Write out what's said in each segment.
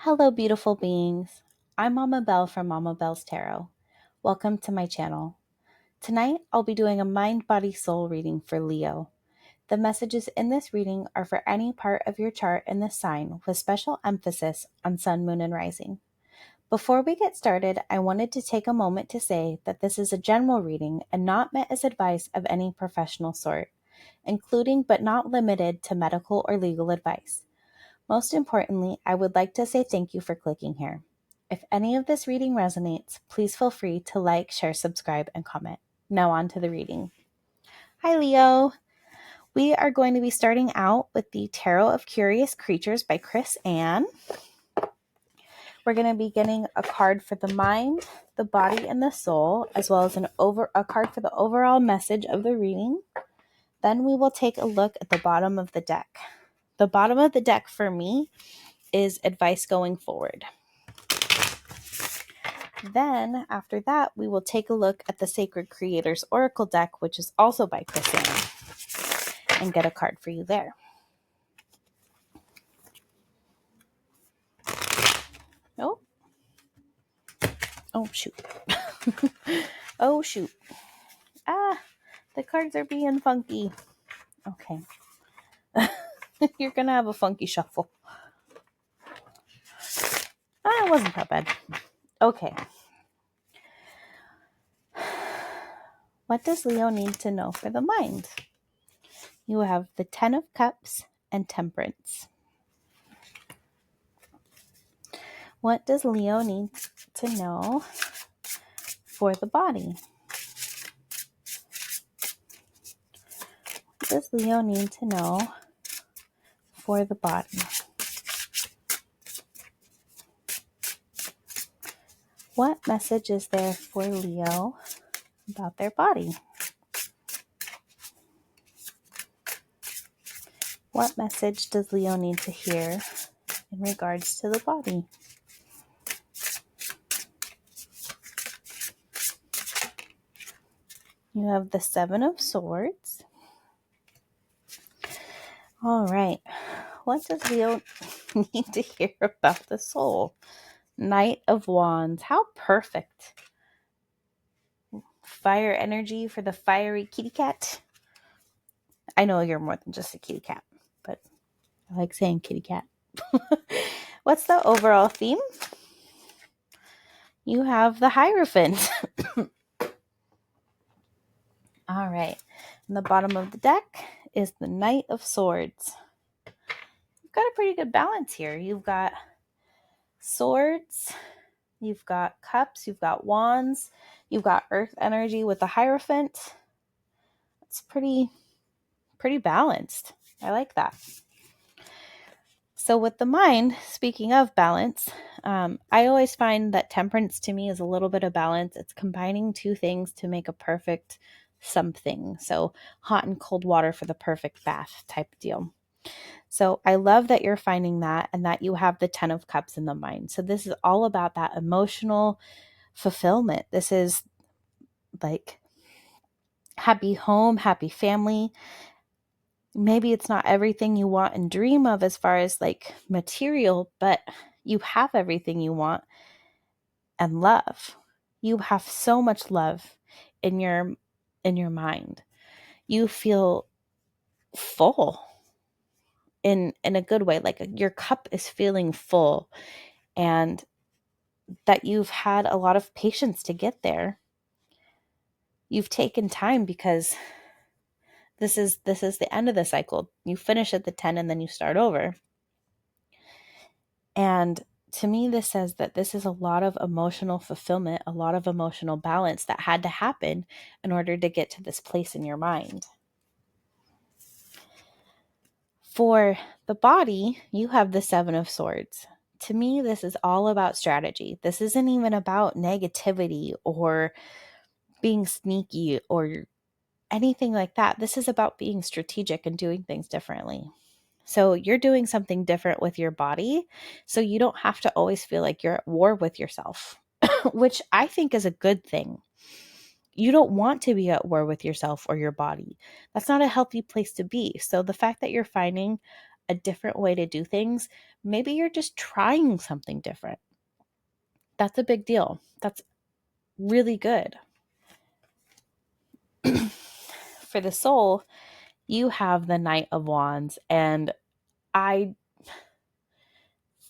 Hello, beautiful beings. I'm Mama Belle from Mama Belle's Tarot. Welcome to my channel. Tonight, I'll be doing a mind, body, soul reading for Leo. The messages in this reading are for any part of your chart in this sign, with special emphasis on sun, moon, and rising. Before we get started, I wanted to take a moment to say that this is a general reading and not meant as advice of any professional sort, including but not limited to medical or legal advice. Most importantly, I would like to say thank you for clicking here. If any of this reading resonates, please feel free to like, share, subscribe, and comment. Now on to the reading. Hi, Leo. We are going to be starting out with the Tarot of Curious Creatures by Chris Ann. We're going to be getting a card for the mind, the body, and the soul, as well as a card for the overall message of the reading. Then we will take a look at the bottom of the deck. The bottom of the deck for me is advice going forward. Then, after that, we will take a look at the Sacred Creators Oracle deck, which is also by Chris Ann, and get a card for you there. Oh. Oh, shoot. Oh, shoot. Ah, the cards are being funky. Okay. You're going to have a funky shuffle. It wasn't that bad. Okay. What does Leo need to know for the mind? You have the Ten of Cups and Temperance. What does Leo need to know for the body? What does Leo need to know for the body? What message is there for Leo about their body? What message does Leo need to hear in regards to the body? You have the Seven of Swords. All right. What does Leo need to hear about the soul? Knight of Wands. How perfect. Fire energy for the fiery kitty cat. I know you're more than just a kitty cat, but I like saying kitty cat. What's the overall theme? You have the Hierophant. All right. And the bottom of the deck is the Knight of Swords. You've got a pretty good balance here. You've got swords, you've got cups, you've got wands, you've got earth energy with the Hierophant. It's pretty balanced. I like that. So with the mind, speaking of balance, I always find that temperance to me is a little bit of balance. It's combining two things to make a perfect something. So hot and cold water for the perfect bath type deal. So I love that you're finding that and that you have the 10 of Cups in the mind. So this is all about that emotional fulfillment. This is like happy home, happy family. Maybe it's not everything you want and dream of as far as like material, but you have everything you want and love. You have so much love in your mind. You feel full in a good way, like your cup is feeling full, and that you've had a lot of patience to get there. You've taken time because this is the end of the cycle. You finish at the 10 and then you start over. And to me, this says that this is a lot of emotional fulfillment, a lot of emotional balance that had to happen in order to get to this place in your mind. For the body, you have the Seven of Swords. To me, this is all about strategy. This isn't even about negativity or being sneaky or anything like that. This is about being strategic and doing things differently. So you're doing something different with your body, so you don't have to always feel like you're at war with yourself, which I think is a good thing. You don't want to be at war with yourself or your body. That's not a healthy place to be. So the fact that you're finding a different way to do things, maybe you're just trying something different. That's a big deal. That's really good. For the soul, you have the Knight of Wands, and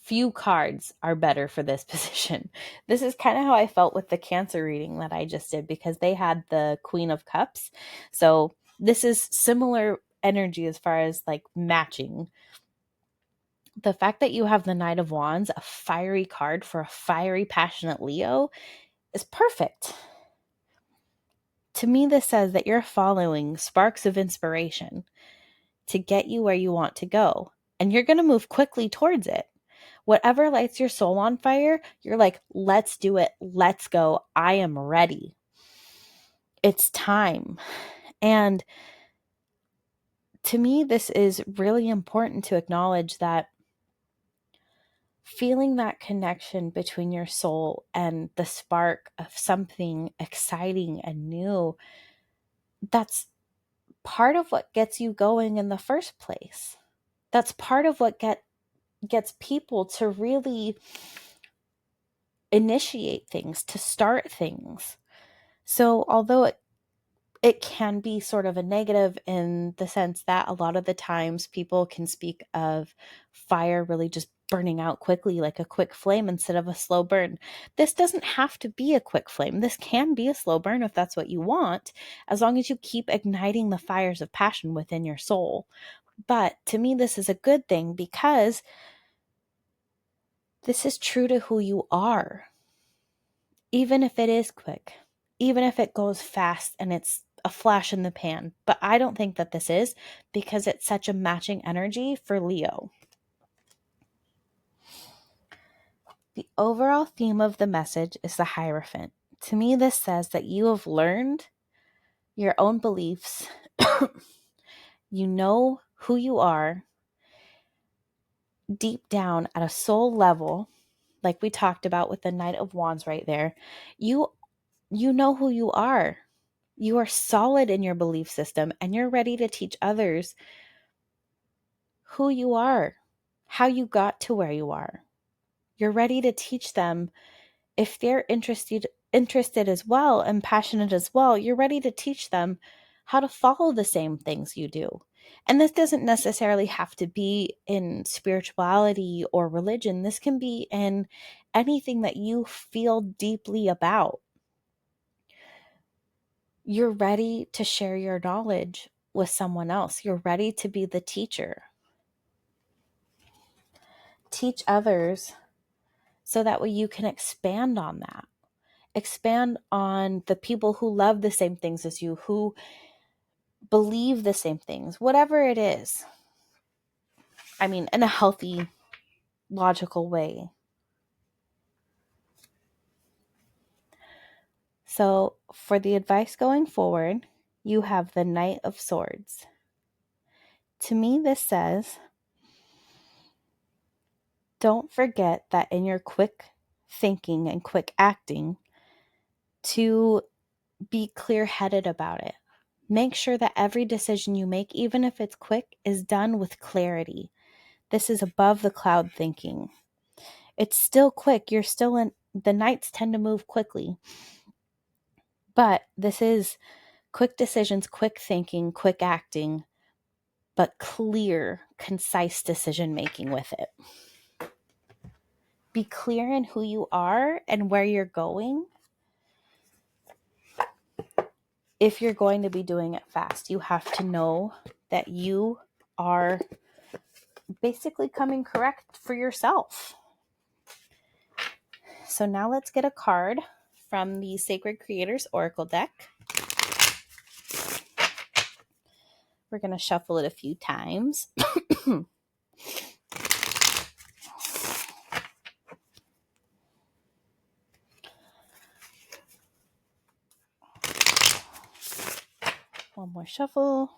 few cards are better for this position. This is kind of how I felt with the Cancer reading that I just did, because they had the Queen of Cups. So this is similar energy as far as like matching. The fact that you have the Knight of Wands, a fiery card for a fiery, passionate Leo, is perfect. To me, this says that you're following sparks of inspiration to get you where you want to go, and you're going to move quickly towards it. Whatever lights your soul on fire, you're like, let's do it. Let's go. I am ready. It's time. And to me, this is really important to acknowledge that feeling that connection between your soul and the spark of something exciting and new, that's part of what gets you going in the first place. That's part of what gets people to really initiate things, to start things. So although it can be sort of a negative in the sense that a lot of the times people can speak of fire really just burning out quickly, like a quick flame instead of a slow burn. This doesn't have to be a quick flame. This can be a slow burn if that's what you want, as long as you keep igniting the fires of passion within your soul. But to me, this is a good thing, because this is true to who you are. Even if it is quick, even if it goes fast and it's a flash in the pan. But I don't think that this is, because it's such a matching energy for Leo. The overall theme of the message is the Hierophant. To me, this says that you have learned your own beliefs. You know who you are deep down at a soul level, like we talked about with the Knight of Wands right there. You know who you are. You are solid in your belief system, and you're ready to teach others who you are, how you got to where you are. You're ready to teach them. If they're interested as well and passionate as well, you're ready to teach them how to follow the same things you do. And this doesn't necessarily have to be in spirituality or religion. This can be in anything that you feel deeply about. You're ready to share your knowledge with someone else. You're ready to be the teacher. Teach others so that way you can expand on that. Expand on the people who love the same things as you, who believe the same things, whatever it is. I mean, in a healthy, logical way. So, for the advice going forward, you have the Knight of Swords. To me, this says, don't forget that in your quick thinking and quick acting, to be clear-headed about it. Make sure that every decision you make, even if it's quick, is done with clarity. This is above the cloud thinking. It's still quick. You're still in. The knights tend to move quickly. But this is quick decisions, quick thinking, quick acting, but clear, concise decision making with it. Be clear in who you are and where you're going. If you're going to be doing it fast, you have to know that you are basically coming correct for yourself. So now let's get a card from the Sacred Creators Oracle deck. We're going to shuffle it a few times. One more shuffle.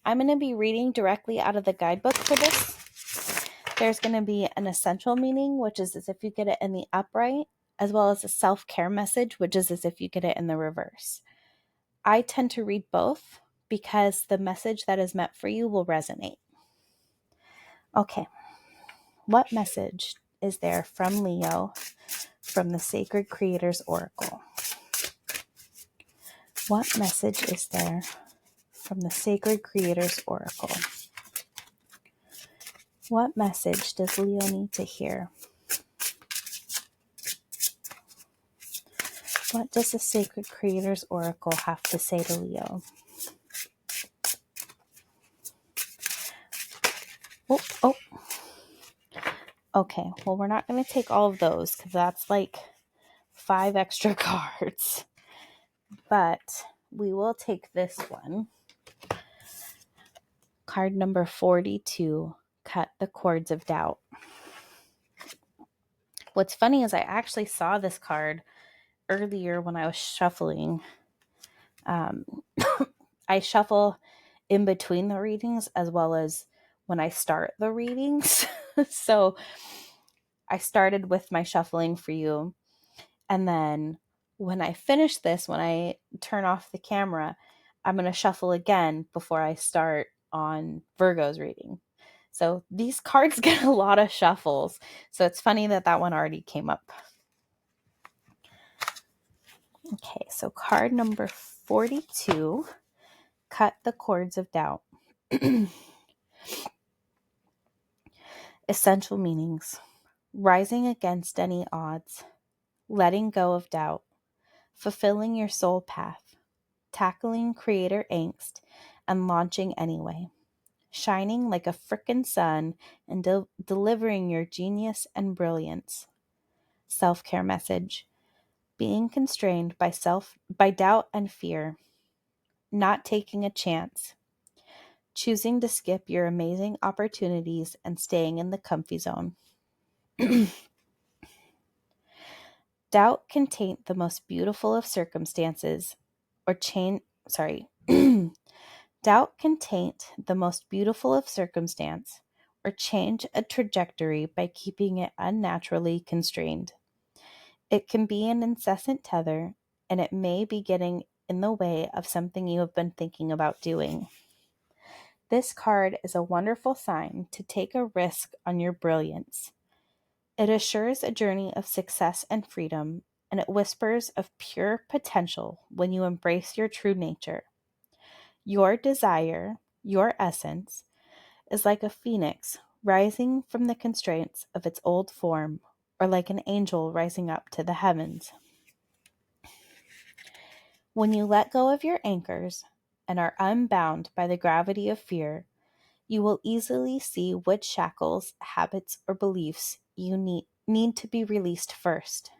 I'm going to be reading directly out of the guidebook for this. There's going to be an essential meaning, which is as if you get it in the upright, as well as a self-care message, which is as if you get it in the reverse. I tend to read both because the message that is meant for you will resonate. Okay, what message is there from Leo from the Sacred Creators Oracle? What message is there from the Sacred Creators Oracle? What message does Leo need to hear? What does the Sacred Creators Oracle have to say to Leo? Oh. Okay, well, we're not going to take all of those because that's like 5 extra cards. But we will take this one. Card number 42, Cut the Cords of Doubt. What's funny is I actually saw this card earlier when I was shuffling. I shuffle in between the readings as well as when I start the readings. So I started with my shuffling for you. And then when I finish this, when I turn off the camera, I'm going to shuffle again before I start on Virgo's reading. So these cards get a lot of shuffles. So it's funny that that one already came up. Okay, so card number 42, Cut the Cords of Doubt. Essential meanings: rising against any odds, letting go of doubt, fulfilling your soul path, tackling creator angst, and launching anyway, shining like a frickin' sun and delivering your genius and brilliance. Self-care message: being constrained by doubt and fear, not taking a chance, choosing to skip your amazing opportunities and staying in the comfy zone. Doubt can taint the most beautiful of circumstances, or doubt can taint the most beautiful of circumstance, or change a trajectory by keeping it unnaturally constrained. It can be an incessant tether, and it may be getting in the way of something you have been thinking about doing. This card is a wonderful sign to take a risk on your brilliance. It assures a journey of success and freedom, and it whispers of pure potential when you embrace your true nature. Your desire, your essence, is like a phoenix rising from the constraints of its old form, or like an angel rising up to the heavens. When you let go of your anchors and are unbound by the gravity of fear, you will easily see which shackles, habits, or beliefs you need to be released first.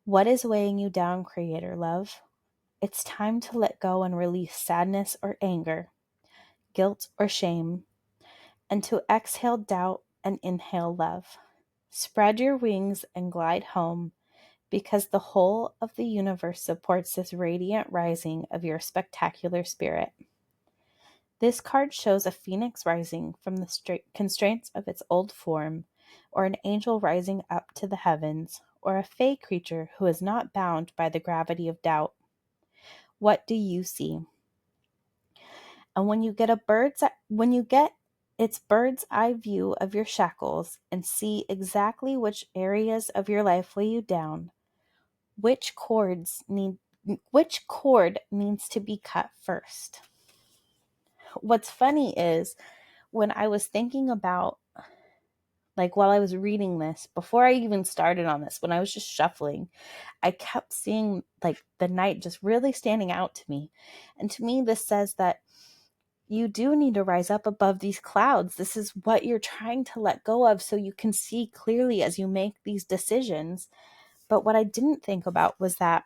What is weighing you down, creator love? It's time to let go and release sadness or anger, guilt or shame, and to exhale doubt and inhale love. Spread your wings and glide home, because the whole of the universe supports this radiant rising of your spectacular spirit. This card shows a phoenix rising from the constraints of its old form, or an angel rising up to the heavens, or a fey creature who is not bound by the gravity of doubt. What do you see? And when you get its bird's eye view of your shackles and see exactly which areas of your life weigh you down, which cord needs to be cut first? What's funny is when I was thinking about, like, while I was reading this, before I even started on this, when I was just shuffling, I kept seeing like the night just really standing out to me. And to me, this says that you do need to rise up above these clouds. This is what you're trying to let go of so you can see clearly as you make these decisions. But what I didn't think about was that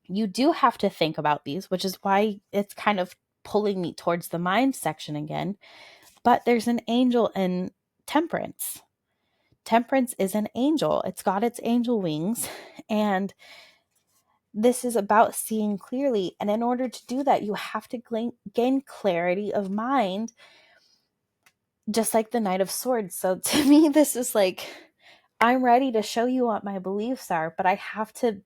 you do have to think about these, which is why it's kind of pulling me towards the mind section again. But there's an angel in Temperance. Temperance is an angel. It's got its angel wings. And this is about seeing clearly. And in order to do that, you have to gain clarity of mind, just like the Knight of Swords. So to me, this is like, I'm ready to show you what my beliefs are, but I have to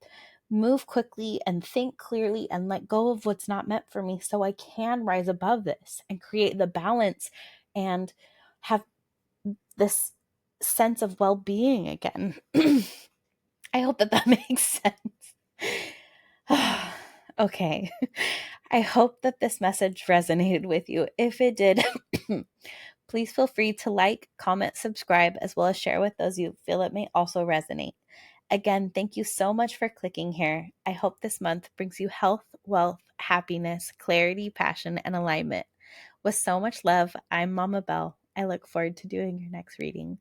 move quickly and think clearly and let go of what's not meant for me so I can rise above this and create the balance and have this sense of well-being again. I hope that makes sense. Okay. I hope that this message resonated with you. If it did, please feel free to like, comment, subscribe, as well as share with those you feel it may also resonate. Again, thank you so much for clicking here. I hope this month brings you health, wealth, happiness, clarity, passion, and alignment. With so much love, I'm Mama Bell. I look forward to doing your next reading.